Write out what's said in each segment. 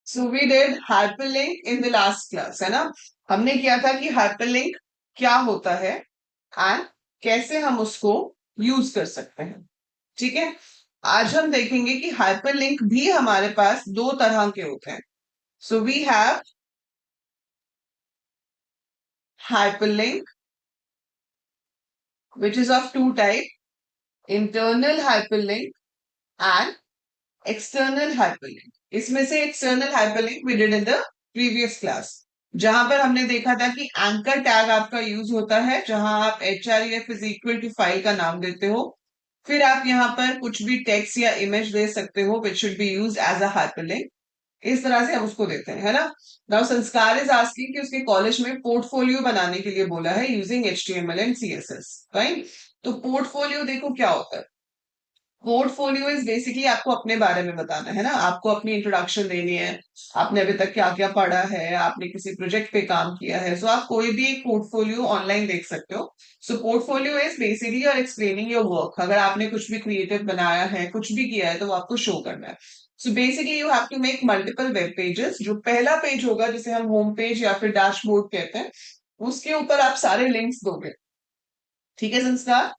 So we did hyperlink in the last class, है ना। हमने किया था कि हाइपरलिंक क्या होता है एंड कैसे हम उसको यूज कर सकते हैं। ठीक है। आज हम देखेंगे कि हाइपरलिंक भी हमारे पास दो तरह के होते हैं। So we have hyperlink which is of two type, internal hyperlink and external hyperlink. इसमें से external hyperlink we did in the previous class, जहां पर हमने देखा था कि एंकर टैग आपका यूज होता है, जहां आप href is equal to file का नाम देते हो, फिर आप यहाँ पर कुछ भी टेक्स्ट या इमेज दे सकते हो which should be use as a hyperlink. इस तरह से हम उसको देते हैं, है ना। नाउ संस्कार इज आस्किंग कि उसके कॉलेज में पोर्टफोलियो बनाने के लिए बोला है using HTML and CSS, right. तो पोर्टफोलियो देखो क्या होता है। पोर्टफोलियो इज बेसिकली आपको अपने बारे में बताना है ना, आपको अपनी इंट्रोडक्शन देनी है, आपने अभी तक क्या क्या पढ़ा है, आपने किसी प्रोजेक्ट पे काम किया है। सो आप कोई भी एक पोर्टफोलियो ऑनलाइन देख सकते हो। So portfolio is basically your explaining your work. अगर आपने कुछ भी क्रिएटिव बनाया है, कुछ भी किया है, तो वो आपको शो करना है। So basically you have to make multiple web pages. जो पहला पेज होगा जिसे हम होम पेज या फिर डैशबोर्ड कहते हैं, उसके ऊपर आप सारे लिंक्स दोगे। ठीक है संस्कार।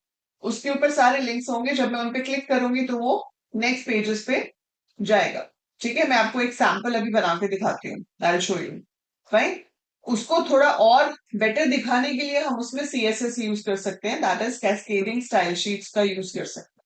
उसके ऊपर सारे लिंक्स होंगे, जब मैं उन पे क्लिक करूंगी तो वो नेक्स्ट पेजेस पे जाएगा। ठीक है, मैं आपको एक सैंपल अभी बना के दिखाती हूँ, आई शो यू। फाइन। उसको थोड़ा और बेटर दिखाने के लिए हम उसमें CSS यूज कर सकते हैं, that is cascading style sheets का यूज कर सकते हैं।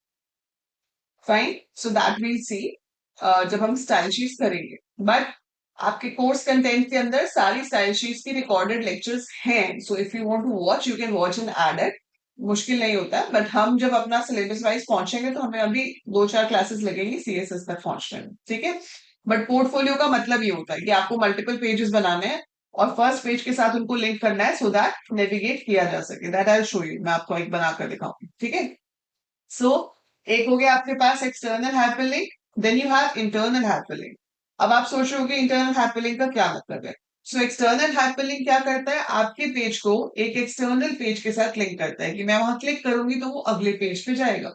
Fine. So that we'll see जब हम स्टाइल शीट्स करेंगे। बट आपके कोर्स कंटेंट के अंदर सारी स्टाइल शीट्स की रिकॉर्डेड लेक्चर्स हैं, so if you want to watch you can watch and add it. मुश्किल नहीं होता, बट हम जब अपना सिलेबस वाइज पहुंचेंगे तो हमें अभी 2-4 क्लासेस लगेंगी CSS तक पहुंचने में। ठीक है। बट पोर्टफोलियो का मतलब ये होता है कि आपको मल्टीपल पेजेस बनाने हैं और फर्स्ट पेज के साथ उनको लिंक करना है सो दैट नेविगेट किया जा सके। दैट आई शो यू, मैं आपको एक बनाकर दिखाऊंगी। ठीक है। सो एक हो गया आपके पास external hyperlink, then you have internal hyperlink. अब आप सोच रहे हो कि इंटरनल हाइपरलिंक का क्या मतलब है। सो एक्सटर्नल हाइपरलिंक क्या करता है, आपके पेज को एक एक्सटर्नल पेज के साथ लिंक करता है कि मैं वहां क्लिक करूंगी तो वो अगले पेज पे जाएगा।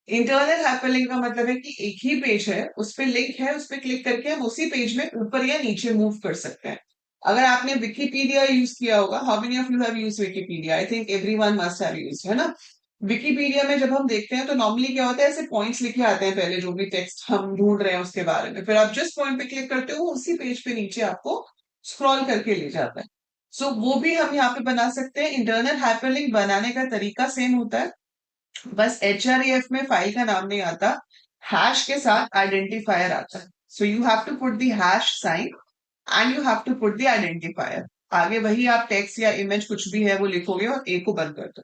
इंटरनल हाइपरलिंक का मतलब है कि एक ही पेज है, उस पे लिंक है, उस पे क्लिक करके हम उसी पेज में ऊपर या नीचे मूव कर सकते हैं। अगर आपने विकिपीडिया यूज किया होगा, how many of you have used Wikipedia, I think everyone must have used, है ना। विकिपीडिया में जब हम देखते हैं तो नॉर्मली क्या होता है, ऐसे पॉइंट्स लिखे आते हैं पहले, जो भी टेक्स्ट हम ढूंढ रहे हैं उसके बारे में, फिर आप जिस पॉइंट पे क्लिक करते हो वो उसी पेज पे नीचे आपको स्क्रॉल करके ले जाता है। सो वो भी हम यहाँ पे बना सकते हैं। इंटरनल हाइपरलिंक बनाने का तरीका सेम होता है, बस HREF में फाइल का नाम नहीं आता, हैश के साथ आइडेंटिफायर आता है। So you have to put the hash sign and you have to put the identifier. आगे वही आप टेक्स्ट या इमेज कुछ भी है वो लिखोगे और ए को बंद कर दो।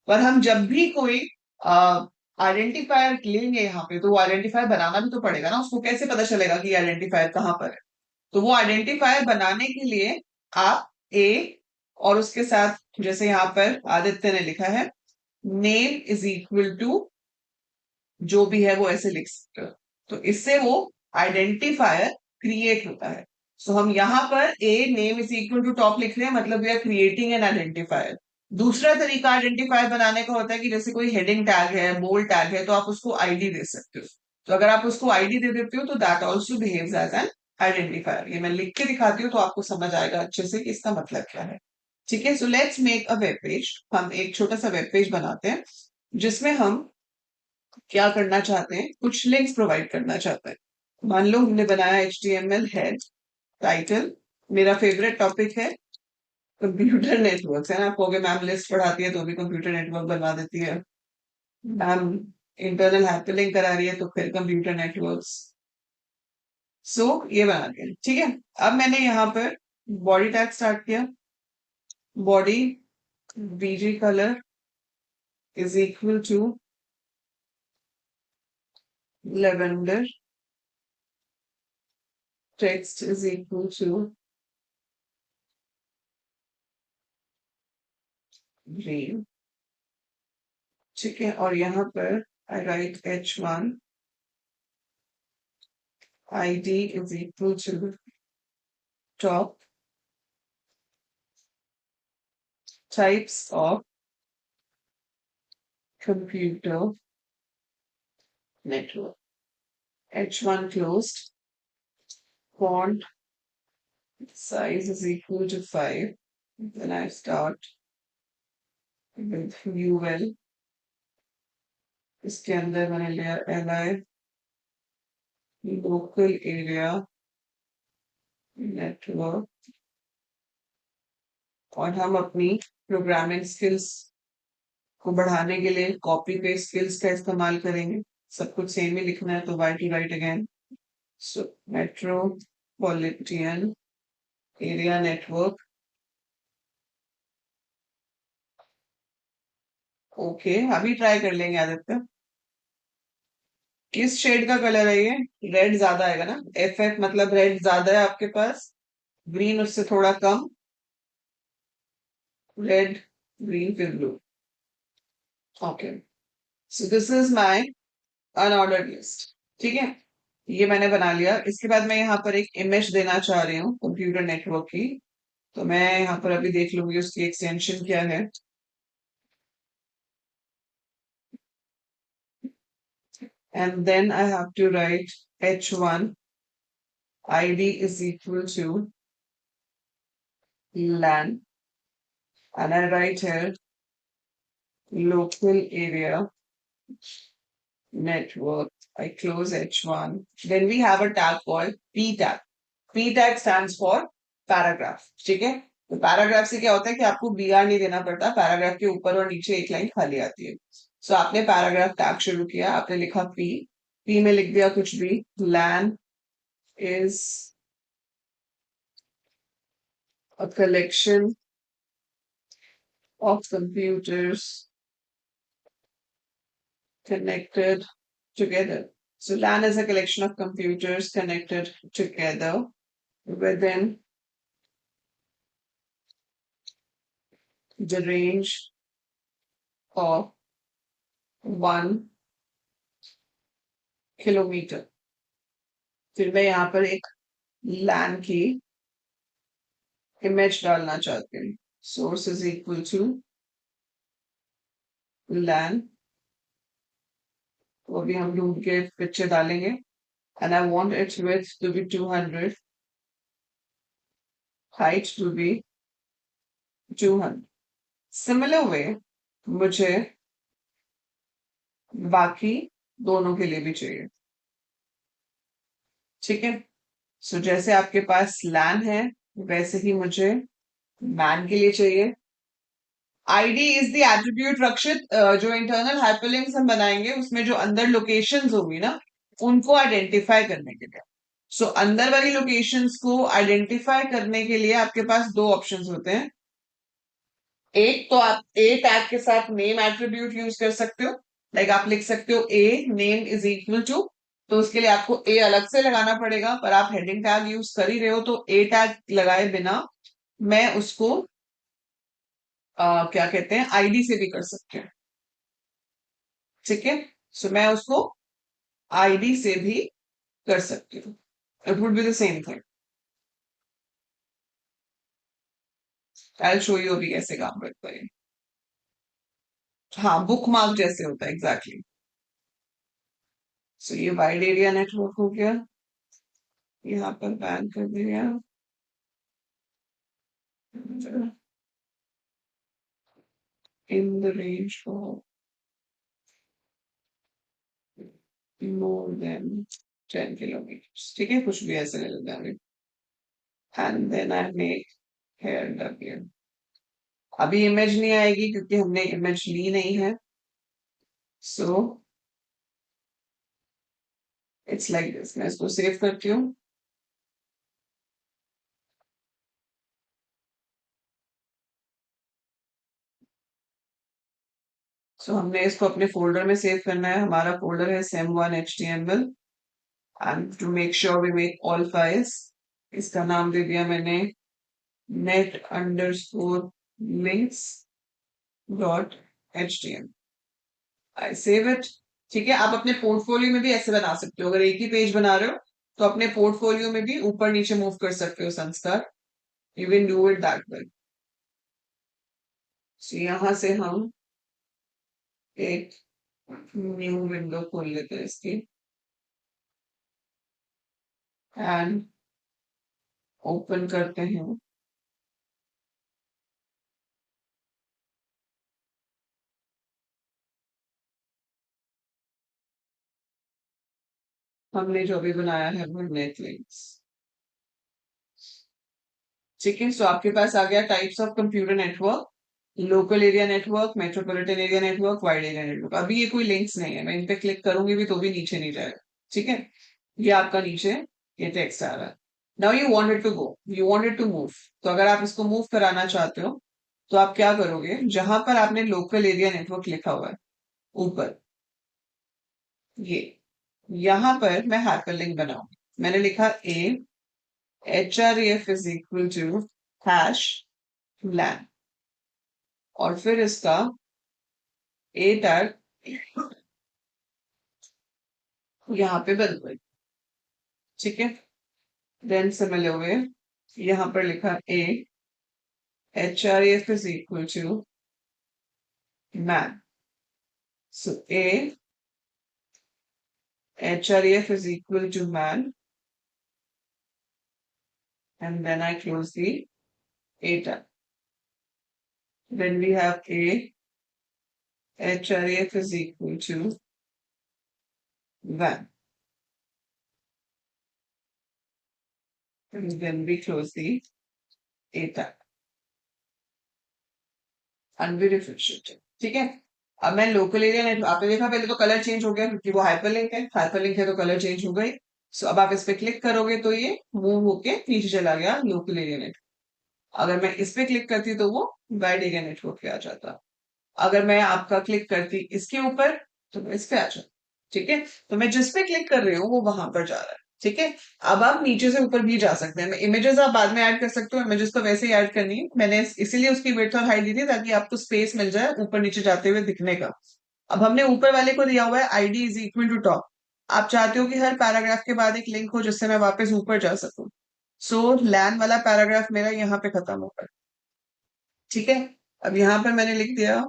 पर हम जब भी कोई आइडेंटिफायर लेंगे यहाँ पे, तो वो आइडेंटिफायर बनाना भी तो पड़ेगा ना, उसको कैसे पता चलेगा कि आइडेंटिफायर कहाँ पर है। तो वो आइडेंटिफायर बनाने के लिए आप ए और उसके साथ, जैसे यहाँ पर आदित्य ने लिखा है, नेम इज इक्वल टू जो भी है वो ऐसे लिख सकते हो। तो इससे वो आइडेंटिफायर क्रिएट होता है। सो हम यहाँ पर a name is equal to top लिख रहे हैं, मतलब we are creating an identifier. दूसरा तरीका आइडेंटिफायर बनाने का होता है कि जैसे कोई हेडिंग टैग है, बोल्ड टैग है, तो आप उसको आईडी दे सकते हो। तो अगर आप उसको आईडी दे देते हो तो that also behaves as an identifier. ये मैं लिख के दिखाती हूँ तो आपको समझ आएगा अच्छे से कि इसका मतलब क्या है। ठीक है। So let's make a web page. हम एक छोटा सा वेब पेज बनाते हैं जिसमें हम क्या करना चाहते हैं, कुछ लिंक्स प्रोवाइड करना चाहते हैं। मान लो हमने बनाया HTML हेड, टाइटल, मेरा फेवरेट टॉपिक है कंप्यूटर नेटवर्क, है ना। आप कहोगे मैम लिस्ट पढ़ाती है तो भी कंप्यूटर नेटवर्क बनवा देती है, मैम इंटरनल हाइपरलिंक करा रही है तो फिर कंप्यूटर नेटवर्क्स। सो ये बना दिया। ठीक है। अब मैंने यहाँ पर बॉडी टैग स्टार्ट किया। Body BG colour is equal to lavender, text is equal to green. ठीक है। और यहाँ पर I write H1, ID is equal to top, types of computer network, H1 closed, font size is equal to 5. Then I start with UL. इसके अंदर मैंने लिया LI, local area network, और हम अपनी प्रोग्रामिंग स्किल्स को बढ़ाने के लिए कॉपी पेस्ट स्किल्स का इस्तेमाल करेंगे। सब कुछ सेम ही लिखना है, तो why to write again. So metropolitan area network. Okay, अभी ट्राई कर लेंगे आदित्य। किस शेड का कलर है ये? रेड ज्यादा आएगा ना? एफ मतलब रेड ज्यादा है आपके पास, ग्रीन उससे थोड़ा कम। रेड, ग्रीन, फिर blue. Okay, so this is my unordered list. ठीक है, ये मैंने बना लिया। इसके बाद मैं यहाँ पर एक इमेज देना चाह रही हूँ कंप्यूटर नेटवर्क की। तो मैं यहाँ पर अभी देख लूंगी उसकी एक्सटेंशन क्या है। And then I have to write H1 ID is equal to LAN, and I write here local area network. I close H1. Then we have a tag called P tag. P tag stands for paragraph. ठीक है, तो paragraph से क्या होता है कि आपको BR नहीं देना पड़ता, पैराग्राफ के ऊपर और नीचे एक लाइन खाली आती है। सो आपने पैराग्राफ टैग शुरू किया, आपने लिखा पी में लिख दिया कुछ भी, LAN is a collection of computers connected together. So LAN is a collection of computers connected together within the range of 1 kilometer. फिर मैं यहाँ पर एक LAN की इमेज डालना चाहती हूँ। Source is equal to LAN, वो भी हम ढूंढ के पिक्चर डालेंगे। And I want its width to be 200, height to be 200. Similar way, मुझे बाकी दोनों के लिए भी चाहिए। ठीक है, सो जैसे आपके पास LAN है, वैसे ही मुझे मैन के लिए चाहिए। आईडी इज द एट्रीब्यूट रक्षित, जो इंटरनल हाइपरलिंक्स हम बनाएंगे उसमें जो अंदर लोकेशंस होंगी ना, उनको आइडेंटिफाई करने के लिए। सो अंदर वाली लोकेशंस को आइडेंटिफाई करने के लिए आपके पास दो ऑप्शंस होते हैं। एक तो आप ए टैग के साथ नेम एट्रीब्यूट यूज कर सकते हो। लाइक आप लिख सकते हो ए नेम इज इक्वल टू, तो उसके लिए आपको ए अलग से लगाना पड़ेगा, पर आप हेडिंग टैग यूज कर ही रहे हो, तो ए टैग लगाए बिना मैं उसको क्या कहते हैं, आईडी से भी कर सकते हैं। ठीक है, सो मैं उसको आईडी से भी कर सकती हूँ। It would be the same thing. I show you अभी कैसे काम करता है। हाँ, बुक मार्क जैसे होता है एग्जैक्टली। सो ये वाइड एरिया नेटवर्क हो गया, यहाँ पर बैन कर दिया। In the range of more than 10 kilometers, ठीक है, कुछ भी ऐसे ले लेते हैं। And then I make here W. अभी इमेज नहीं आएगी क्योंकि हमने इमेज ली नहीं है। So it's like this. मैं इसको सेव करती हूँ। सो हमने इसको अपने फोल्डर में सेव करना है। हमारा फोल्डर है sem1html, and to make sure we make all files, इसका नाम दे दिया मैंने net_links.html। I save it. ठीक है, आप अपने पोर्टफोलियो में भी ऐसे बना सकते हो। अगर एक ही पेज बना रहे हो तो अपने पोर्टफोलियो में भी ऊपर नीचे मूव कर सकते हो संस्कार। You can do it that way. So यहां से हम एक न्यू विंडो खोल लेते हैं इसकी, एंड ओपन करते हैं। हमने जो अभी बनाया है वो नेट लिंक्स। ठीक है, सो आपके पास आ गया types of computer network, local area network, metropolitan area network, wide area network. अभी ये कोई लिंक्स नहीं है, मैं इन पे क्लिक करूंगी भी तो भी नीचे नहीं जाएगा। ठीक है, ये आपका नीचे ये टेक्स्ट आ रहा है। Now you wanted to go, you wanted to move. तो अगर आप इसको मूव कराना चाहते हो तो आप क्या करोगे, जहां पर आपने लोकल एरिया नेटवर्क लिखा हुआ है ऊपर, ये यहां पर मैं हाइपरलिंक बनाऊंगी। मैंने लिखा a href is equal to hash लैन, और फिर इसका ए टैग यहाँ पे बंद हुए। ठीक है, देन सिमिलर वे यहाँ पर लिखा a href is equal to man. So a href is equal to man, and then I close the A tab. Then we have A href is equal to van, and then we close the A tab and we refresh it. ठीक है, अब मैं local area net, आपने देखा पहले तो colour change हो गया क्योंकि वो हाइपरलिंक है, हाइपरलिंक है तो कलर चेंज हो गई। सो अब आप इस पे क्लिक करोगे तो ये मूव होके नीचे चला गया लोकल एरिया नेट। अगर मैं इस पे क्लिक करती तो वो वाइड एरिया नेटवर्क पे आ जाता। अगर मैं आपका क्लिक करती इसके ऊपर तो मैं इस पे आ जाऊँ। ठीक है, तो मैं जिस पे क्लिक कर रही हूँ वो वहां पर जा रहा है। ठीक है, अब आप नीचे से ऊपर भी जा सकते हैं। इमेजेस आप बाद में ऐड कर सकते हो, इमेजेस तो वैसे ही ऐड करनी है। मैंने इसीलिए उसकी विड्थ और हाइट दी थी ताकि आपको स्पेस मिल जाए ऊपर नीचे जाते हुए दिखने का। अब हमने ऊपर वाले को दिया हुआ है ID is equal to top. आप चाहते हो कि हर पैराग्राफ के बाद एक लिंक हो जिससे मैं वापस ऊपर जा सकूं। सो लैन वाला पैराग्राफ मेरा यहाँ पे खत्म होगा। ठीक है, अब यहाँ पर मैंने लिख दिया,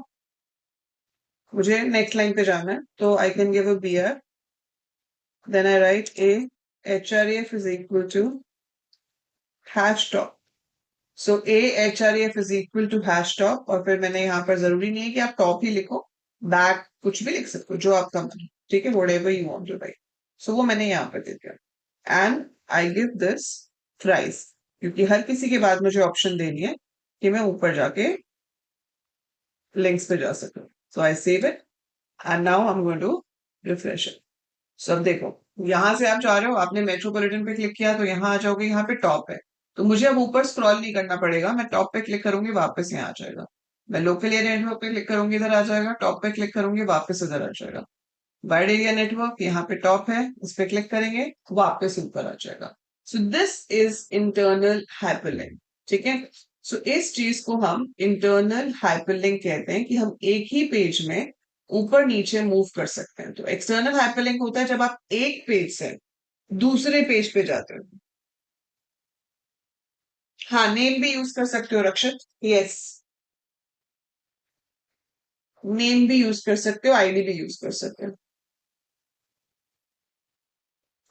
मुझे नेक्स्ट लाइन पे जाना है तो I can give a br, then I write a href is equal to hash top। So a href is equal to hash top, और फिर मैंने यहाँ पर जरूरी नहीं है कि आप टॉप ही लिखो, बैक कुछ भी लिख सकते हो जो आपका मन। ठीक है, whatever you want to write। सो वो मैंने यहाँ पर दे दिया and I give this thrice, क्योंकि हर किसी के बाद मुझे ऑप्शन देनी है कि मैं ऊपर जाके लिंक्स पे जा सकूं। So I save it and now I am going to refresh it. So अब देखो, यहां से आप जा रहे हो, आपने मेट्रोपॉलिटन पे क्लिक किया तो यहाँ आ जाओगे, यहाँ पे टॉप है। तो मुझे अब ऊपर स्क्रॉल नहीं करना पड़ेगा, मैं टॉप पे क्लिक करूंगी वापस यहाँ आ जाएगा। मैं लोकल एरिया नेटवर्क पे क्लिक करूंगी इधर आ जाएगा, टॉप पे क्लिक करूंगी वापस इधर आ जाएगा। वाइड एरिया नेटवर्क यहाँ पे टॉप है, इस पे क्लिक करेंगे वापस ऊपर आ जाएगा। सो दिस इज इंटरनल हाइपरलिंक। ठीक है, सो इस चीज को हम इंटरनल हाइपरलिंक कहते हैं कि हम एक ही पेज में ऊपर नीचे मूव कर सकते हैं। तो एक्सटर्नल हाइपरलिंक होता है जब आप एक पेज से दूसरे पेज पे जाते हो। हाँ, नेम भी यूज कर सकते हो रक्षित, यस, नेम भी यूज कर सकते हो, आईडी भी यूज कर सकते हो।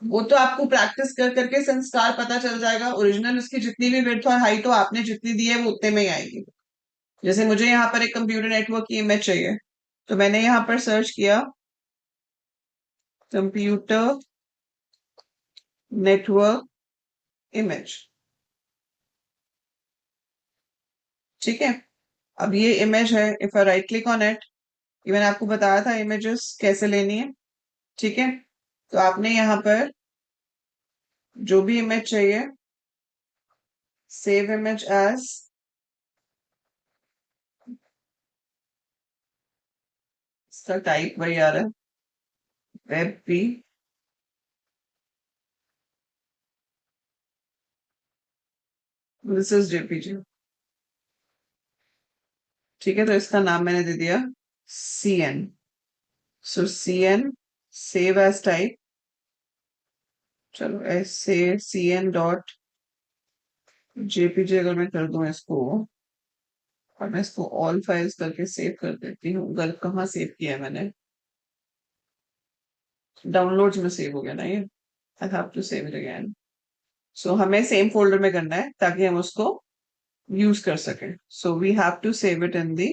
वो तो आपको प्रैक्टिस कर करके संस्कार पता चल जाएगा। ओरिजिनल उसकी जितनी भी विड्थ और हाइट हो, आपने जितनी दी है वो उतने में ही आएगी। जैसे मुझे यहाँ पर एक कंप्यूटर नेटवर्क की इमेज चाहिए, तो मैंने यहाँ पर सर्च किया कंप्यूटर नेटवर्क इमेज। ठीक है, अब ये इमेज है, if I right click on it, ये मैंने आपको बताया था इमेजेस कैसे लेनी है। ठीक है, तो आपने यहाँ पर जो भी इमेज चाहिए, सेव इमेज एज, इसका टाइप वही आ रहा है, web P, this is JPG. ठीक है, तो इसका नाम मैंने दे दिया cn। सो cn सेव एज टाइप, चलो ऐसे cn डॉट जेपीजी अगर मैं कर दूं इसको, और मैं इसको ऑल फाइल्स करके सेव कर देती हूँ। गलत कहाँ सेव किया है मैंने, डाउनलोड्स में सेव हो गया ना ये, I have to save it again. So हमें सेम फोल्डर में करना है ताकि हम उसको यूज कर सकें. So we have to save it in the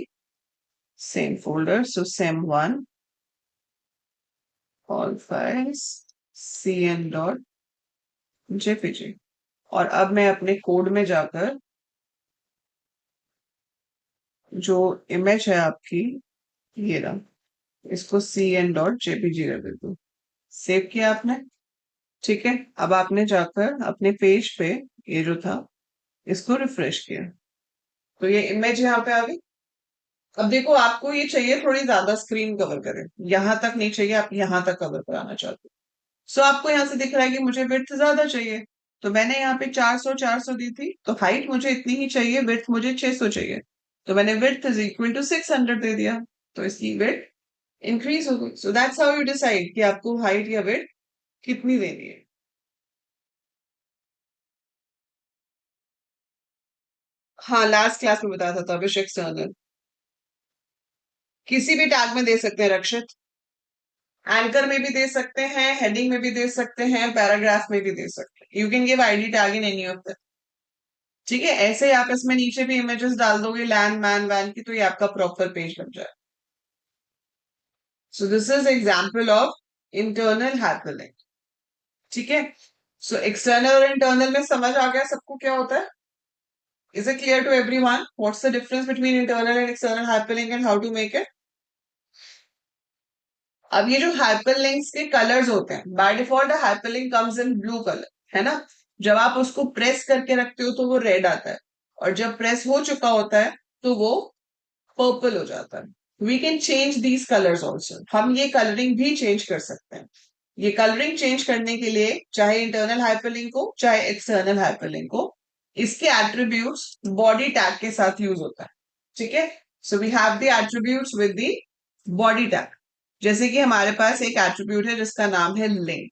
same folder. So sem1 all files cn.jpg. और अब मैं अपने कोड में जाकर जो इमेज है आपकी, ये रहा, इसको cn.jpg कर देता हूँ. सेव किया आपने. ठीक है. अब आपने जाकर अपने पेज पे ये जो था इसको रिफ्रेश किया तो ये इमेज यहाँ पे आ गई. अब देखो आपको ये चाहिए थोड़ी ज्यादा स्क्रीन कवर करे, यहां तक नहीं चाहिए, आप यहां तक कवर कराना चाहते हो. सो आपको यहाँ से दिख रहा है कि मुझे विड्थ ज्यादा चाहिए, तो मैंने यहाँ पे 400 दी थी, तो हाइट मुझे इतनी ही चाहिए, विड्थ मुझे 600 चाहिए, तो मैंने विड्थ इज इक्वल टू 600 दे दिया, तो इसकी विड्थ इंक्रीज हो गई. So that's how you decide कि आपको हाइट या विड्थ कितनी देनी है. हाँ, लास्ट क्लास में बताया था विश एक्सटर्नल. किसी भी टैग में दे सकते हैं रक्षित. एंकर में भी दे सकते हैं, हेडिंग में भी दे सकते हैं, पैराग्राफ में भी दे सकते हैं. You can give ID tag in any of the. ठीक है. ऐसे ही आप इसमें नीचे भी इमेजेस डाल दोगे लैंड मैन वैन की, तो ये आपका प्रॉपर पेज बन जाए. सो this is example of internal hyperlink. ठीक है. सो एक्सटर्नल और इंटरनल में समझ आ गया सबको क्या होता है. Is it clear to everyone what's the difference between internal and external hyperlink and how to make it. अब ये जो हाइपरलिंक्स के कलर्स होते हैं, by default hyperlink comes in blue colour, है ना. जब आप उसको प्रेस करके रखते हो तो वो रेड आता है, और जब प्रेस हो चुका होता है तो वो पर्पल हो जाता है. We can change these colours also. हम ये कलरिंग भी चेंज कर सकते हैं. ये कलरिंग चेंज करने के लिए चाहे इंटरनल हाइपरलिंक हो चाहे एक्सटर्नल हाइपरलिंक हो, इसके एट्रीब्यूट्स बॉडी टैग के साथ यूज होता है. ठीक है. So we have the attributes with the body tag. जैसे कि हमारे पास एक एट्रीब्यूट है जिसका नाम है लिंक.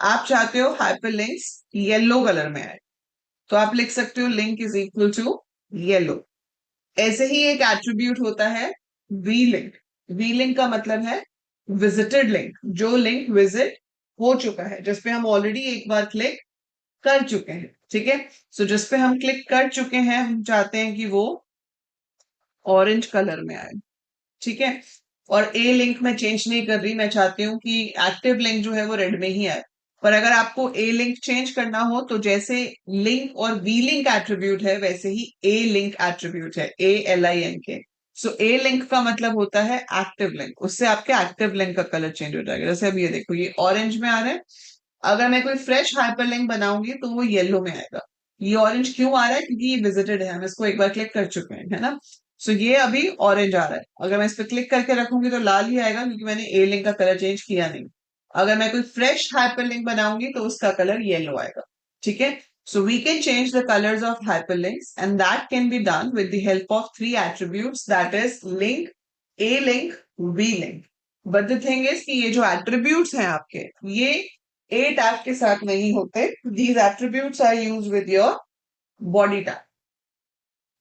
आप चाहते हो हाइपरलिंक्स येलो कलर में आए, तो आप लिख सकते हो link is equal to yellow. ऐसे ही एक एट्रीब्यूट होता है वी लिंक. वी लिंक का मतलब है विजिटेड लिंक, जो लिंक विजिट हो चुका है, जिसपे हम ऑलरेडी एक बार क्लिक कर चुके हैं. ठीक है. सो जिस पे हम क्लिक कर चुके हैं हम चाहते हैं कि वो ऑरेंज कलर में आए. ठीक है. और ए लिंक में चेंज नहीं कर रही, मैं चाहती हूँ कि एक्टिव लिंक जो है वो रेड में ही आए. पर अगर आपको ए लिंक चेंज करना हो तो जैसे लिंक और वी लिंक एट्रीब्यूट है वैसे ही ए लिंक एट्रीब्यूट है, ALINK. सो ए लिंक का मतलब होता है एक्टिव लिंक, उससे आपके एक्टिव लिंक का कलर चेंज हो जाएगा. जैसे अब ये देखो ये ऑरेंज में आ रहा है, अगर मैं कोई फ्रेश हाइपर लिंक बनाऊंगी तो वो येलो में आएगा. ये ऑरेंज क्यों आ रहा है, क्योंकि ये विजिटेड है, हम इसको एक बार क्लिक कर चुके हैं, है ना. सो ये अभी ऑरेंज आ रहा है, अगर मैं इस पर क्लिक करके रखूंगी तो लाल ही आएगा क्योंकि मैंने ए लिंक का कलर चेंज किया नहीं. अगर मैं कोई फ्रेश हाइपर लिंक बनाऊंगी तो उसका कलर येलो आएगा. ठीक है. So we can change the colours of hyperlinks and that can be done with the help of three attributes, that is link, a link, v link. But the thing is कि ये जो attributes हैं आपके, ये a tag के साथ नहीं होते. These attributes are used with your body tag.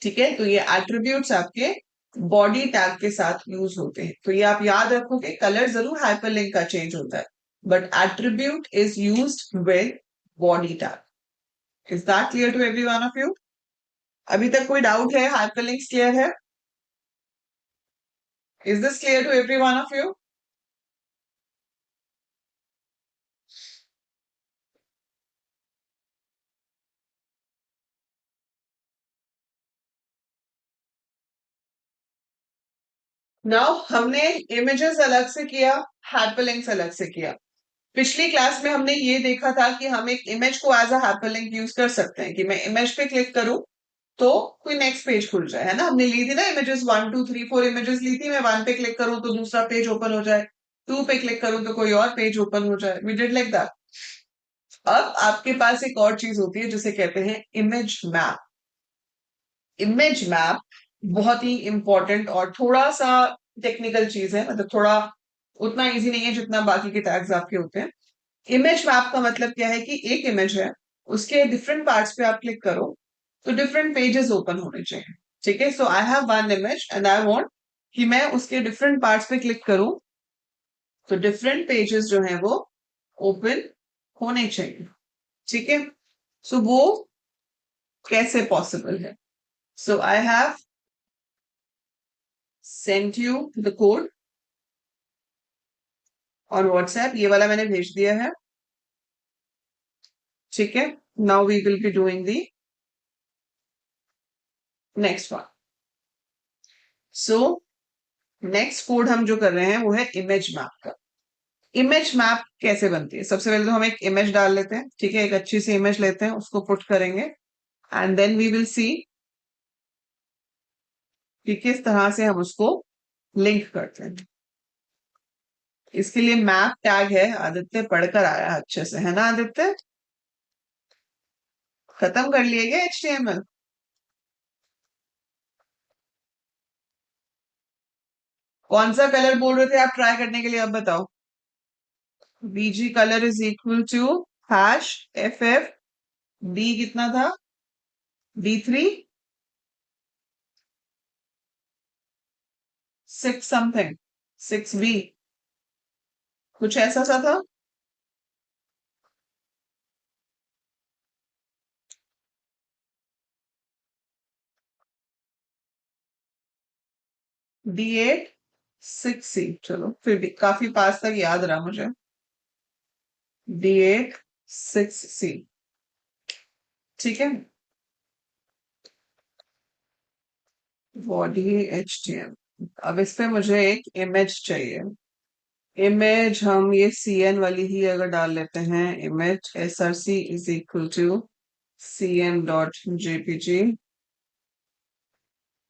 ठीक है. तो ये एट्रीब्यूट्स आपके बॉडी टैग के साथ यूज होते हैं. तो ये आप याद रखोगे, कलर जरूर हाइपरलिंक का चेंज होता है, but attribute is used with body tag. Is that clear to every one of you. अभी तक कोई डाउट है, हाइपरलिंक्स क्लियर है. Is this clear to every one of you. Now हमने इमेजेस अलग से किया, हाइपरलिंक्स अलग से किया. पिछली क्लास में हमने ये देखा था कि हम एक इमेज को एज अ हाइपरलिंक यूज कर सकते हैं, कि मैं इमेज पे क्लिक करूं तो कोई नेक्स्ट पेज खुल जाए, है ना. हमने ली थी ना इमेजेस, 1 2 3 4 इमेजेस ली थी. मैं 1 पे क्लिक करूं तो दूसरा पेज ओपन हो जाए, 2 पे क्लिक करूं तो कोई और पेज ओपन हो जाए. We did like that. अब आपके पास एक और चीज होती है जिसे कहते हैं इमेज मैप. इमेज मैप बहुत ही इंपॉर्टेंट और थोड़ा सा टेक्निकल चीज है, मतलब थोड़ा उतना इजी नहीं है जितना बाकी के टैग्स आपके होते हैं. इमेज मैप का मतलब क्या है कि एक इमेज है, उसके डिफरेंट पार्ट्स पे आप क्लिक करो तो डिफरेंट पेजेस ओपन होने चाहिए. ठीक है. So I have one image and I want कि मैं उसके डिफरेंट पार्ट्स पे क्लिक करूं तो डिफरेंट पेजेस जो हैं वो ओपन होने चाहिए. ठीक है. सो वो कैसे पॉसिबल है? So I have sent you the code on WhatsApp, ये वाला मैंने भेज दिया है, ठीक है। Now we will be doing the next one. So next code हम जो कर रहे हैं वो है इमेज मैप का। इमेज मैप कैसे बनती है? सबसे पहले तो हम एक इमेज डाल लेते हैं, ठीक है, एक अच्छी सी इमेज लेते हैं, उसको पुट करेंगे and then we will see कि किस तरह से हम उसको लिंक करते हैं। इसके लिए मैप टैग है, आदित्य पढ़कर आया है अच्छे से, है ना आदित्य? खत्म कर लिए क्या HTML? कौन सा कलर बोल रहे थे आप ट्राई करने के लिए, अब बताओ। BG colour is equal to hash FF D कितना था? D3 6 समथिंग 6B, कुछ ऐसा सा था। D8 6C, चलो फिर भी काफी पास तक याद रहा मुझे। D8 6C, ठीक है। बॉडी HTML, अब इस पे मुझे एक इमेज चाहिए। इमेज हम ये CN वाली ही अगर डाल लेते हैं, image SRC is equal to CN dot JPG,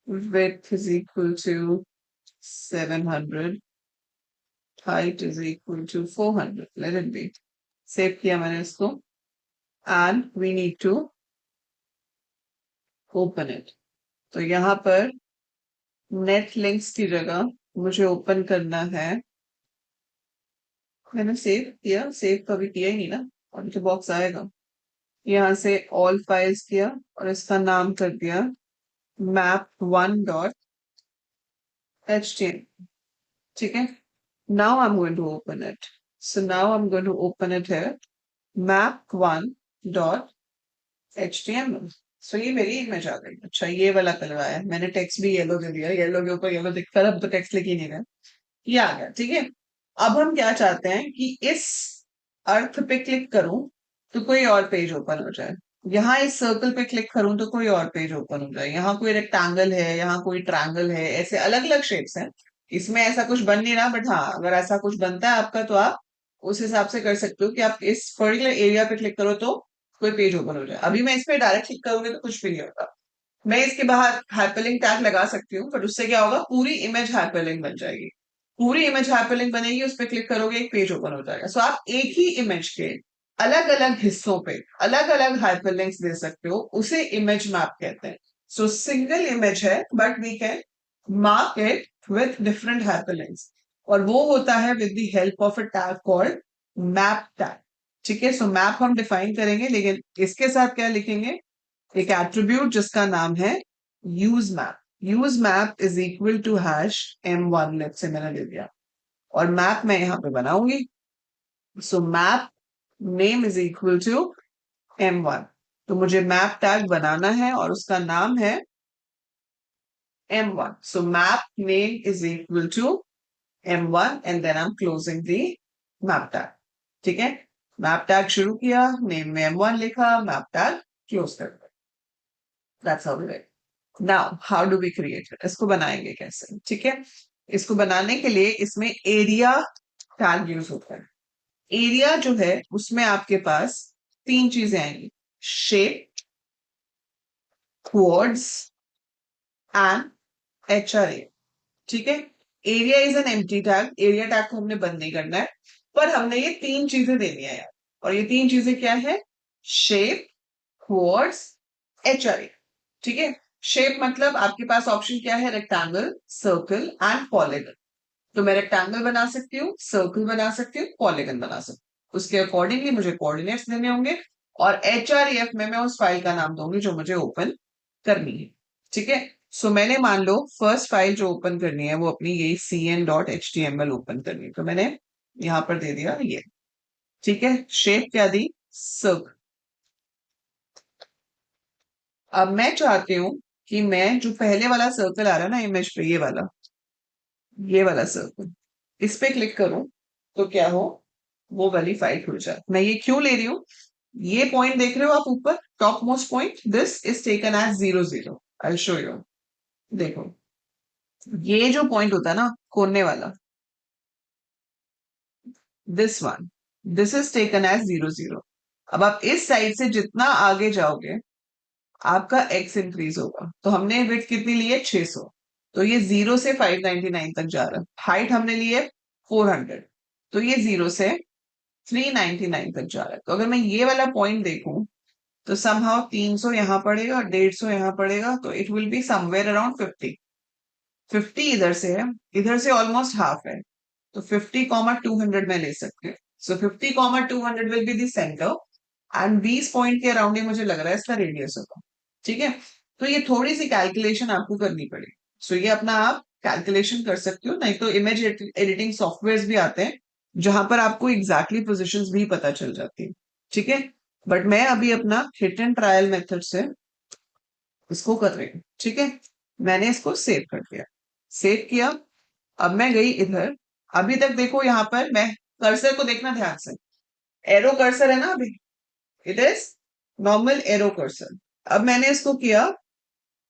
width is equal to 700, height is equal to 400, let it be। Save किया मैंने इसको and we need to open it. तो यहाँ पर नेट लिंक्स की जगह मुझे ओपन करना है, मैंने सेव किया, सेव कभी किया ही नहीं ना, और तो बॉक्स आएगा। यहाँ से ऑल फाइल्स किया और इसका नाम कर दिया map1 डॉट HTML, ठीक है। Now I am going to open it. So now I am going to open it है map1 डॉट HTML। सो ये मेरी इमेज आ गई। अच्छा ये वाला कलर आया, मैंने टेक्स्ट भी येलो दे दिया, येलो के ऊपर येलो दिखता है, अब तो टेक्स्ट लिख ही नहीं रहा, ये आ गया, ठीक है। अब हम क्या चाहते हैं कि इस अर्थ पे क्लिक करूं तो कोई और पेज ओपन हो जाए, यहाँ इस सर्कल पे क्लिक करूं तो कोई और पेज ओपन हो जाए, यहाँ कोई रेक्टेंगल है, यहाँ कोई ट्रायंगल है, ऐसे अलग अलग शेप्स हैं। इसमें ऐसा कुछ बन नहीं रहा, बट हाँ अगर ऐसा कुछ बनता है आपका तो आप उस हिसाब से कर सकते हो कि आप इस पर्टिकुलर एरिया पे क्लिक करो तो कोई पेज ओपन हो जाए। अभी मैं इस पे डायरेक्ट क्लिक करूंगी तो कुछ भी नहीं होगा। मैं इसके बाहर हाइपरलिंक टैग लगा सकती हूँ, बट उससे क्या होगा, पूरी इमेज हाइपरलिंक बन जाएगी। पूरी इमेज हाइपरलिंक बनेगी, उस पर क्लिक करोगे एक पेज ओपन हो जाएगा। सो आप एक ही इमेज के अलग अलग हिस्सों पे अलग अलग हाइपरलिंक्स दे सकते हो, उसे इमेज मैप कहते हैं। सो सिंगल इमेज है but we can mark it with different hyperlinks, और वो होता है with the help of a tag called map tag, ठीक है। सो मैप हम डिफाइन करेंगे, लेकिन इसके साथ क्या लिखेंगे, एक एट्रीब्यूट जिसका नाम है use map. Use map is equal to hash M1, let's say मैंने दे दिया, और मैप मैं यहाँ पे बनाऊंगी। So map name is equal to M1, तो मुझे मैप टैग बनाना है और उसका नाम है M1। So map name is equal to M1 and then I am closing the map tag, ठीक है। मैप टैग शुरू किया, नेम में M1 लिखा, मैप टैग क्लोज कर दिया। That's how we do it. Now how do we create it, इसको बनाएंगे कैसे, ठीक है। इसको बनाने के लिए इसमें एरिया टैग यूज होता है। एरिया जो है उसमें आपके पास तीन चीजें आएंगी, शेप, क्वाड्स एंड HRA, ठीक है। Area is an empty tag, area tag को हमने बंद नहीं करना है, पर हमने ये तीन चीजें देनी है यार, और ये तीन चीजें क्या है, शेप, क्वाड्स, HRA, ठीक है। शेप मतलब आपके पास ऑप्शन क्या है, रेक्टेंगल, सर्कल एंड पॉलीगन। तो मैं रेक्टेंगल बना सकती हूँ, सर्कल बना सकती हूँ, पॉलीगन बना सकती हूँ, उसके अकॉर्डिंगली मुझे कोऑर्डिनेट्स देने होंगे, और HREF में मैं उस फाइल का नाम दूंगी जो मुझे ओपन करनी है, ठीक है। सो मैंने मान लो फर्स्ट फाइल जो ओपन करनी है वो अपनी यही CN.HTML ओपन करनी है, तो मैंने यहां पर दे दिया ये, ठीक है। शेप क्या दी, सर्कल, अब मैं चाहती हूं कि मैं जो पहले वाला सर्कल आ रहा है ना इमेज पे, ये वाला सर्कल, इस पे क्लिक करूं तो क्या हो, वो वाली फाइल खुल जाए। मैं ये क्यों ले रही हूँ, ये पॉइंट देख रहे हो आप ऊपर, top most point, this is taken as 00। I show you. देखो, ये जो पॉइंट होता है ना कोने वाला, this one, this is taken as 00। अब आप इस साइड से जितना आगे जाओगे आपका एक्स इंक्रीज होगा। तो हमने विड्थ कितनी ली है, 600। तो ये 0 से 599 तक जा रहा है। हाइट हमने ली है 400, तो ये 0 से 399 तक जा रहा है। तो अगर मैं ये वाला पॉइंट देखूं तो समहाउ 300 यहां पड़ेगा और 150 यहां पड़ेगा, तो it will be somewhere around 50। 50 इधर से है, इधर से ऑलमोस्ट हाफ है, तो 50,200 में ले सकते हैं। सो 50,200 will be the centre, and 20 point के अराउंड ही मुझे लग रहा है इसका रेडियस होगा। ठीक है, तो ये थोड़ी सी कैलकुलेशन आपको करनी पड़ेगी। सो ये अपना आप कैलकुलेशन कर सकते हो, नहीं तो इमेज एडिटिंग सॉफ्टवेयर भी आते हैं जहां पर आपको एग्जैक्टली पोजिशन भी पता चल जाती है। ठीक है, बट मैं अभी अपना हिट एंड ट्रायल मेथड से इसको कर रही हूँ। ठीक है, मैंने इसको सेव कर दिया। सेव किया, अब मैं गई इधर। अभी तक देखो यहाँ पर मैं, कर्सर को देखना ध्यान से, एरो कर्सर है ना अभी, it is normal arrow cursor. अब मैंने इसको किया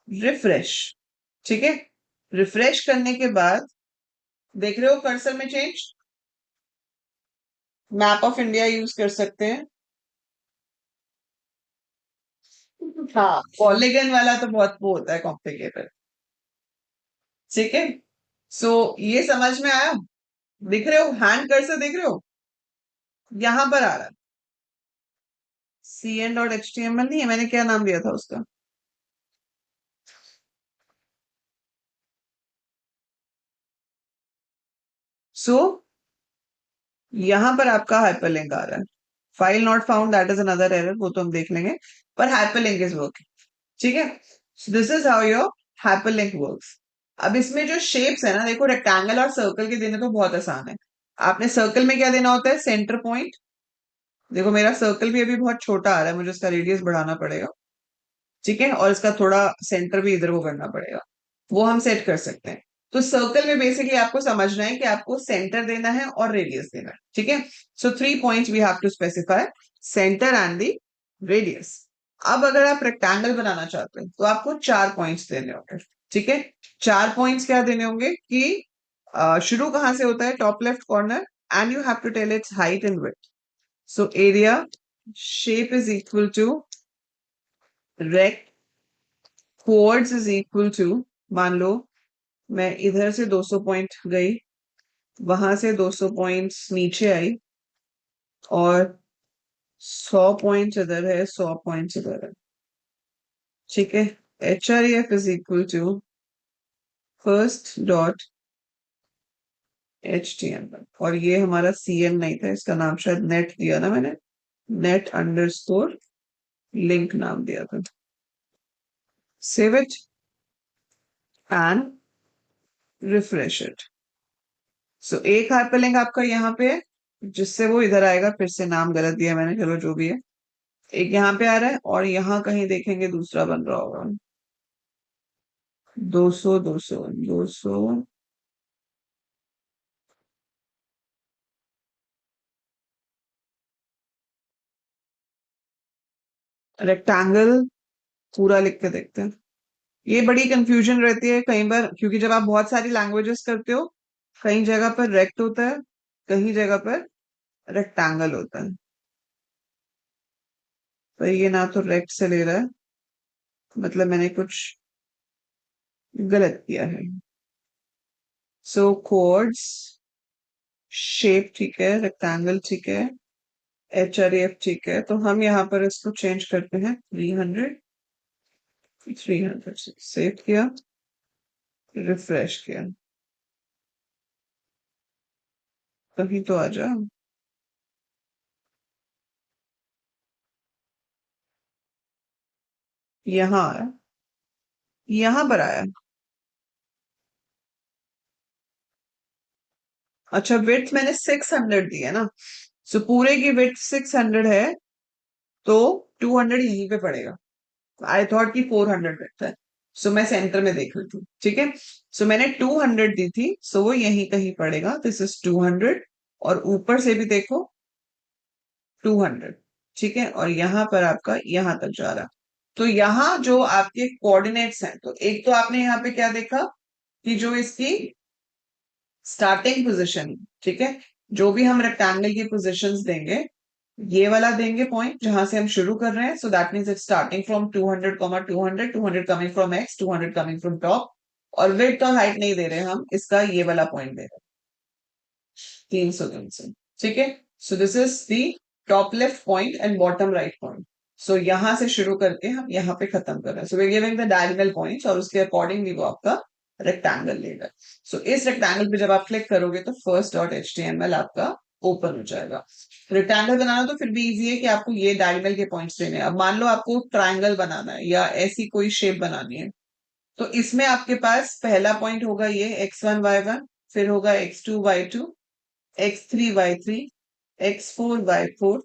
रिफ्रेश। ठीक है, रिफ्रेश करने के बाद देख रहे हो कर्सर में change, map of India use कर सकते हैं। हाँ, पॉलीगन वाला तो बहुत वो होता है कॉम्प्लिकेटेड। ठीक है, सो ये समझ में आया। दिख रहे हो हैंड कर्सर, देख रहे हो यहां पर आ रहा है, cn.html नहीं है, मैंने क्या नाम दिया था उसका, सो यहां पर आपका हाइपरलिंक आ रहा है। File not found, that is another error, वो तो हम देख लेंगे, पर हाइपरलिंक इज वर्किंग। ठीक है, this is how your hyperlink works. अब इसमें जो शेप्स है ना, देखो रेक्टेंगल और सर्कल के देने तो बहुत आसान है। आपने सर्कल में क्या देना होता है, सेंटर पॉइंट। देखो मेरा सर्कल भी अभी बहुत छोटा आ रहा है, मुझे इसका रेडियस बढ़ाना पड़ेगा। ठीक है, और इसका थोड़ा सेंटर भी इधर को करना पड़ेगा, वो हम सेट कर सकते हैं। तो सर्कल में बेसिकली आपको समझना है कि आपको सेंटर देना है और रेडियस देना है। ठीक है, so 3 points we have to specify, centre and the radius. अब अगर आप रेक्टेंगल बनाना चाहते हैं तो आपको 4 पॉइंट्स देने होंगे। ठीक है, 4 पॉइंट्स क्या देने होंगे कि शुरू कहां से होता है, top left corner, and you have to tell its height and width. So area shape is equal to rect coords is equal to, मान लो मैं इधर से 200 पॉइंट गई, वहां से 200 पॉइंट्स नीचे आई, और 100 पॉइंट्स इधर है, 100 पॉइंट्स इधर है। ठीक है, H R F is equal to first dot H T M L, और ये हमारा सी एम नहीं था, इसका नाम शायद नेट दिया ना मैंने, नेट अंडर स्कोर लिंक नाम दिया था। Save it and refresh it. So एक हाइपरलिंक आपका यहाँ पे है, जिससे वो इधर आएगा, फिर से नाम गलत दिया मैंने, चलो जो भी है। एक यहाँ पे आ रहा है, और यहाँ कहीं देखेंगे दूसरा बन रहा होगा, 200 200 200। रेक्टेंगल पूरा लिख के देखते हैं। ये बड़ी कंफ्यूजन रहती है कई बार, क्योंकि जब आप बहुत सारी लैंग्वेजेस करते हो, कई जगह पर रेक्ट होता है, कहीं जगह पर रेक्टेंगल होता है। पर ये ना तो रेक्ट से ले रहा है, मतलब मैंने कुछ गलत किया है। सो कोऑर्ड्स, शेप ठीक है, रेक्टेंगल ठीक है, एच आर एफ ठीक है, तो हम यहाँ पर इसको चेंज करते हैं 300। 300 से सेव किया, रिफ्रेश किया, कहीं तो आ जा। यहाँ आया, यहाँ पर आया। अच्छा, विड्थ मैंने 600 दी है ना, सो पूरे की विड्थ 600 है, तो 200 यहीं पे पड़ेगा। आई थॉट कि 400 रहता है, सो मैं सेंटर में देख रही थी, ठीक है। सो मैंने 200 दी थी, सो वो यहीं कहीं पड़ेगा, दिस इज 200। और ऊपर से भी देखो 200, ठीक है। और यहाँ पर आपका यहाँ तक जा रहा, तो यहाँ जो आपके कोऑर्डिनेट्स हैं, तो एक तो आपने यहाँ पे क्या देखा कि जो इसकी स्टार्टिंग पोजीशन, ठीक है, जो भी हम रेक्टेंगल की पोजीशंस देंगे, ये वाला देंगे पॉइंट जहां से हम शुरू कर रहे हैं, so that means it starting from 200 200, 200 coming from x, 200 coming from top. और विड्थ और हाइट नहीं दे रहे हम, इसका ये वाला पॉइंट दे रहे हैं 300 300, ठीक है। So this is the top left point and bottom right point. So यहां से शुरू करके हम यहाँ पे खत्म कर रहे हैं, so we giving the diagonal points और उसके अकॉर्डिंगली वो आपका रेक्टेंगल लेगा। सो इस रेक्टेंगल पे जब आप क्लिक करोगे तो first dot H T M L आपका ओपन हो जाएगा। रेक्टेंगल बनाना तो फिर भी इजी है कि आपको ये डायगोनल के पॉइंट्स लेने हैं। अब मान लो आपको ट्राइंगल बनाना है या ऐसी कोई शेप बनानी है, तो इसमें आपके पास पहला पॉइंट होगा ये x1 y1, फिर होगा x2 y2, x3 y3, x4 y4,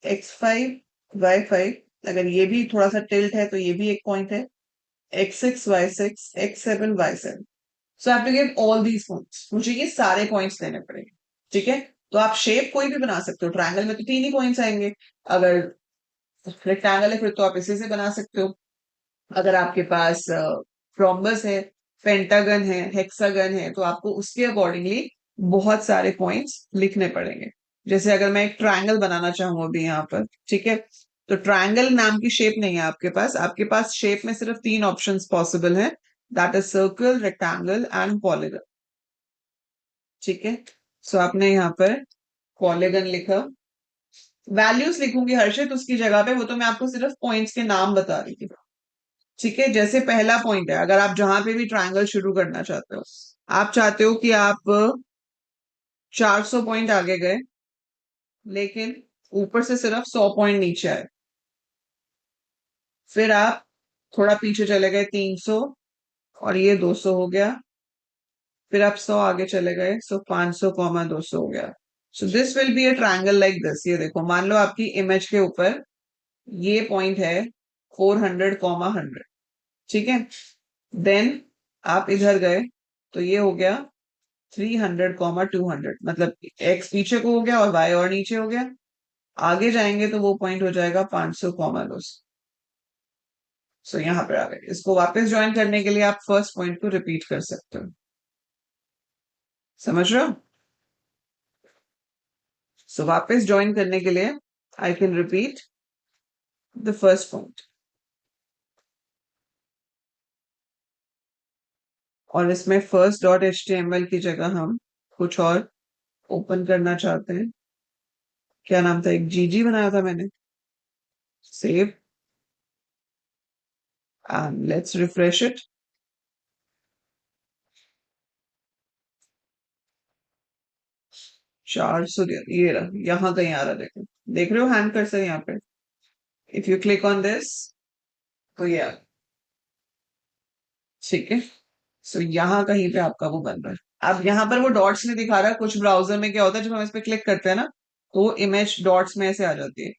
x5 y5। अगर ये भी थोड़ा सा टिल्ट है तो ये भी एक पॉइंट है, x6 y6, x7 y7। So have to give all these points, मुझे ये सारे पॉइंट्स लेने पड़ेंगे, ठीक है। तो आप शेप कोई भी बना सकते हो, ट्रायंगल में तो तीन ही पॉइंट्स आएंगे। अगर रेक्टेंगल है फिर तो आप इसी से बना सकते हो। अगर आपके पास थ्रोम्बस है, पेंटागन है, हेक्सागन है, तो आपको उसके अकॉर्डिंगली बहुत सारे पॉइंट्स लिखने पड़ेंगे। जैसे अगर मैं एक ट्रायंगल बनाना चाहूँ अभी यहाँ पर, ठीक है, तो ट्रायंगल नाम की शेप नहीं है आपके पास शेप में सिर्फ तीन ऑप्शंस पॉसिबल है, that is circle, rectangle and polygon, ठीक है। सो आपने यहाँ पर पॉलीगन लिखा, वैल्यूज लिखूंगी हर्षित उसकी जगह पे, वो तो मैं आपको सिर्फ पॉइंट्स के नाम बता रही थी, ठीक है। जैसे पहला पॉइंट है, अगर आप जहां पे भी ट्रायंगल शुरू करना चाहते हो, आप चाहते हो कि आप 400 पॉइंट आगे गए लेकिन ऊपर से सिर्फ 100 पॉइंट नीचे आए, फिर आप थोड़ा पीछे चले गए 300, और ये 200 हो गया, फिर आप 100 आगे चले गए, सो 500 200 हो गया। So this will be a triangle like this. ये देखो, मान लो आपकी इमेज के ऊपर ये पॉइंट है 400 100, ठीक है। देन आप इधर गए तो ये हो गया 300 200, मतलब एक्स पीछे को हो गया और वाई और नीचे हो गया। आगे जाएंगे तो वो पॉइंट हो जाएगा 500 200। सो यहाँ पे आ गए, इसको वापस ज्वाइन करने के लिए आप फर्स्ट पॉइंट को रिपीट कर सकते हो, समझ रहे हो। सो वापस ज्वाइन करने के लिए I can repeat the first point, और इसमें first dot H T M L की जगह हम कुछ और ओपन करना चाहते हैं। क्या नाम था, एक जीजी बनाया था मैंने, save and let's refresh it. 400, ये रहा, यहाँ कहीं आ रहा, देखो, देख रहे हो हैंड कर्सर यहाँ पे, if you click on this तो ये आ, ठीक है। सो यहाँ कहीं पे आपका वो बन रहा है। अब यहाँ पर वो डॉट्स नहीं दिखा रहा, कुछ ब्राउजर में क्या होता है, जब हम इस पे क्लिक करते हैं ना, तो इमेज डॉट्स में ऐसे आ जाती है,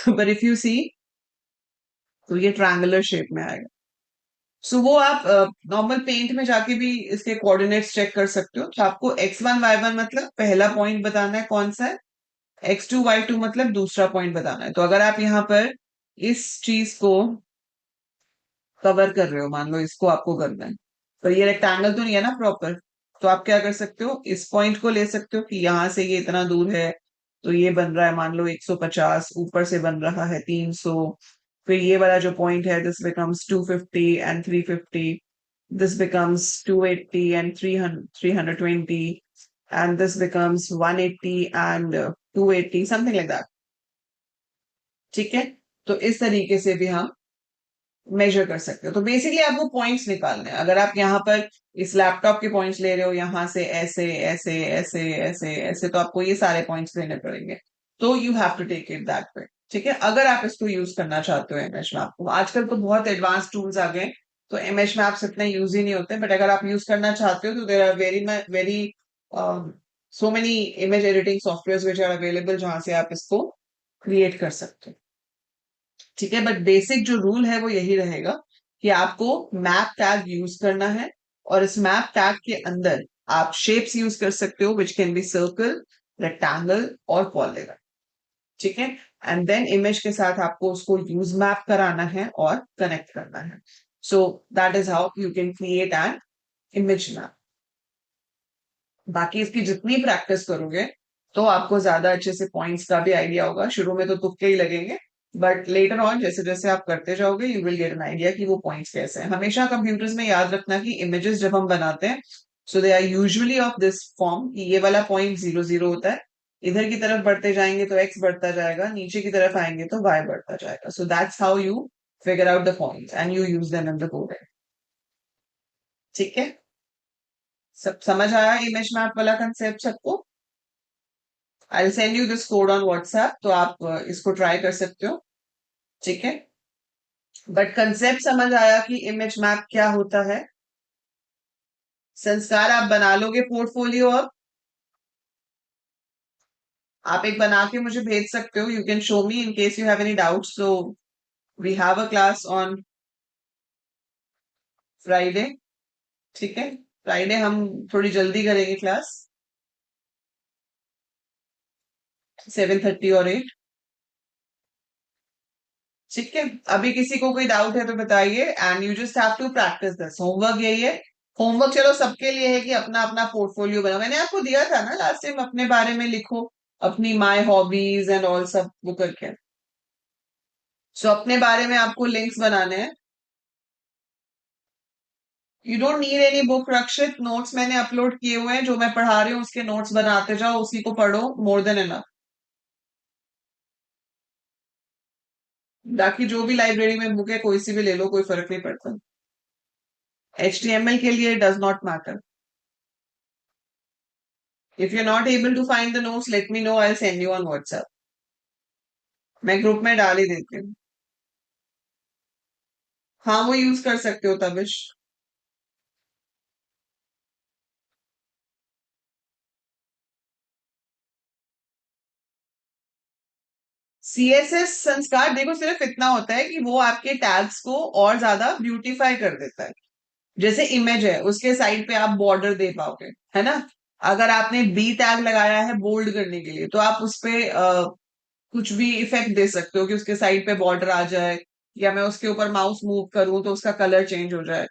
पर इफ यू सी तो ये ट्रायंगुलर शेप में आएगा। सो वो आप नॉर्मल पेंट में जाके भी इसके कोऑर्डिनेट्स चेक कर सकते हो। तो आपको x1 y1 मतलब पहला पॉइंट बताना है कौन सा है, x2 y2 मतलब दूसरा पॉइंट बताना है। तो अगर आप यहाँ पर इस चीज को कवर कर रहे हो, मान लो इसको आपको करना है, पर ये रेक्टेंगल तो नहीं है ना प्रॉपर, तो आप क्या कर सकते हो, इस पॉइंट को ले सकते हो कि यहां से ये इतना दूर है, तो ये बन रहा है मान लो 150, ऊपर से बन रहा है 300। फिर ये वाला जो पॉइंट है, this becomes 250 and 350, this becomes 280 and 300 320, and this becomes 180 and 280, something like that, ठीक है। तो इस तरीके से भी हम मेजर कर सकते हो। तो बेसिकली आपको पॉइंट्स निकालने हैं। अगर आप यहाँ पर इस लैपटॉप के पॉइंट्स ले रहे हो, यहाँ से ऐसे ऐसे ऐसे ऐसे ऐसे, तो आपको ये सारे पॉइंट्स लेने पड़ेंगे। तो you have to take it that way, ठीक है। अगर आप इसको यूज करना चाहते हो इमेज मैप को, आजकल तो बहुत एडवांस टूल्स आ गए, तो इमेज मैप्स इतने यूज ही नहीं होते, बट अगर आप यूज करना चाहते हो तो there are very very so many image editing software which are available, जहां से आप इसको क्रिएट कर सकते हो, ठीक है, बट बेसिक जो रूल है वो यही रहेगा कि आपको मैप टैग यूज करना है, और इस मैप टैग के अंदर आप शेप्स यूज कर सकते हो which can be circle, rectangle और पॉलीगन। ठीक है, एंड देन इमेज के साथ आपको उसको यूज मैप कराना है और कनेक्ट करना है। सो that is how you can create an image map. बाकी इसकी जितनी प्रैक्टिस करोगे तो आपको ज्यादा अच्छे से पॉइंट्स का भी आइडिया होगा। शुरू में तो तुक्के ही लगेंगे, बट लेटर ऑन जैसे जैसे आप करते जाओगे you will get an idea कि वो पॉइंट्स कैसे हैं। हमेशा कंप्यूटर्स में याद रखना कि इमेजेस जब हम बनाते हैं so they are usually of this form, कि ये वाला पॉइंट 0 0 होता है, इधर की तरफ बढ़ते जाएंगे तो एक्स बढ़ता जाएगा, नीचे की तरफ आएंगे तो वाई बढ़ता जाएगा। So that's how you figure out the points and you use them in the code. ठीक है, सब समझ आया इमेज मैप वाला कंसेप्ट सबको? I will send you this code on WhatsApp, तो आप इसको ट्राई कर सकते हो। ठीक है, बट कंसेप्ट समझ आया कि इमेज मैप क्या होता है। संस्कार आप बना लोगे पोर्टफोलियो अब? आप एक बना के मुझे भेज सकते हो, you can show me in case you have any doubts. So we have a class on Friday. ठीक है, फ्राइडे हम थोड़ी जल्दी करेंगे क्लास, 7:30 और 8। ठीक है, अभी किसी को कोई डाउट है तो बताइए, and you just have to practise this. Homework यही है। होमवर्क चलो सबके लिए है कि अपना अपना पोर्टफोलियो बनाओ। मैंने आपको दिया था ना लास्ट टाइम, अपने बारे में लिखो, अपनी माय हॉबीज एंड ऑल सब वो करके। सो अपने बारे में आपको लिंक्स बनाने हैं। You don't need any book Rakshit, notes मैंने अपलोड किए हुए हैं, जो मैं पढ़ा रही हूँ उसके नोट्स बनाते जाओ, उसी को पढ़ो, मोर देन इनफ। बाकी जो भी लाइब्रेरी में बुक है कोई सी भी ले लो, कोई फर्क नहीं पड़ता। HTML के लिए does not matter. If you're not able to find the notes, let me know. I'll send you on WhatsApp. मैं ग्रुप में डाल ही देती हूँ। हाँ, वो यूज कर सकते हो तबिश। CSS संस्कार देखो सिर्फ इतना होता है कि वो आपके टैग्स को और ज्यादा ब्यूटीफाई कर देता है। जैसे इमेज है, उसके साइड पे आप बॉर्डर दे पाओगे, है ना? अगर आपने बी टैग लगाया है बोल्ड करने के लिए, तो आप उस पे कुछ भी इफेक्ट दे सकते हो कि उसके साइड पे बॉर्डर आ जाए, या मैं उसके ऊपर माउस मूव करूं तो उसका कलर चेंज हो जाए।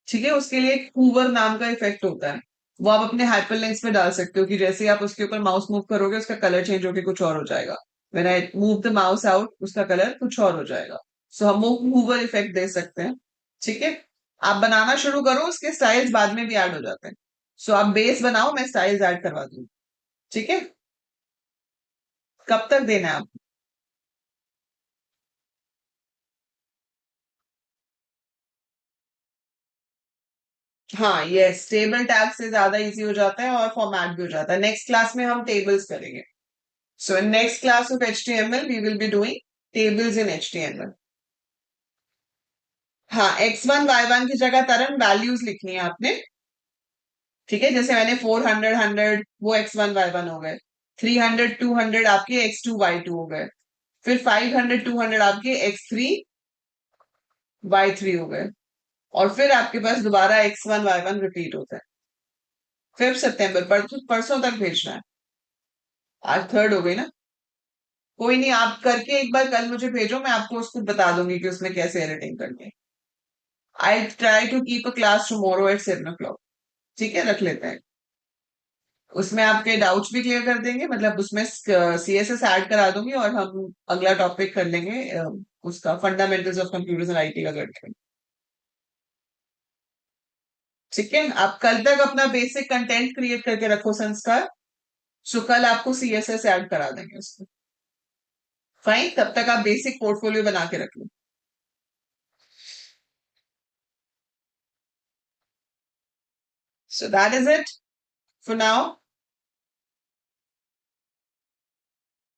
ठीक है, उसके लिए एक हूवर नाम का इफेक्ट होता है, वो आप अपने हाइपरलिंक्स पे डाल सकते हो कि जैसे ही आप उसके ऊपर माउस मूव करोगे उसका कलर चेंज होकर कुछ और हो जाएगा। When I move the mouse out उसका कलर कुछ और हो जाएगा। सो हम वो हूवर इफेक्ट दे सकते हैं। ठीक है, आप बनाना शुरू करो, उसके स्टाइल्स बाद में भी ऐड हो जाते हैं। सो आप बेस बनाओ, मैं स्टाइल्स ऐड करवा दूंगी। ठीक है, कब तक देना है आप? हाँ, यस, टेबल टैग से ज्यादा इजी हो जाता है और फॉर्मेट भी हो जाता है। नेक्स्ट क्लास में हम टेबल्स करेंगे। So in next class of HTML, we will be doing tables in HTML. हाँ, X1 Y1 की जगह तरन वैल्यूज लिखनी है आपने। ठीक है, जैसे मैंने 400 100 वो X1 Y1 हो गए, 300 200 आपके X2 Y2 हो गए, फिर 500 200 आपके X3 Y3 हो गए, और फिर आपके पास दोबारा X1 Y1 रिपीट होता है। 5 सितंबर, परसों तक भेजना है। आज 3rd हो गई ना? कोई नहीं, आप करके एक बार कल मुझे भेजो, मैं आपको उसको बता दूंगी कि उसमें कैसे एडिटिंग करनी है। I try to keep a class tomorrow at 7 o'clock। ठीक है, रख लेते हैं। उसमें आपके डाउट्स भी क्लियर कर देंगे, मतलब उसमें CSS ऐड करा दूंगी, और हम अगला टॉपिक कर लेंगे उसका fundamentals of computers and IT का करके। ठीक है, आप कल तक अपना बेसिक कंटेंट क्रिएट करके रखो संस्कार। सो कल आपको CSS ऐड करा देंगे उसमें। फाइन, तब तक आप बेसिक पोर्टफोलियो बना के रख लो। So that is it for now.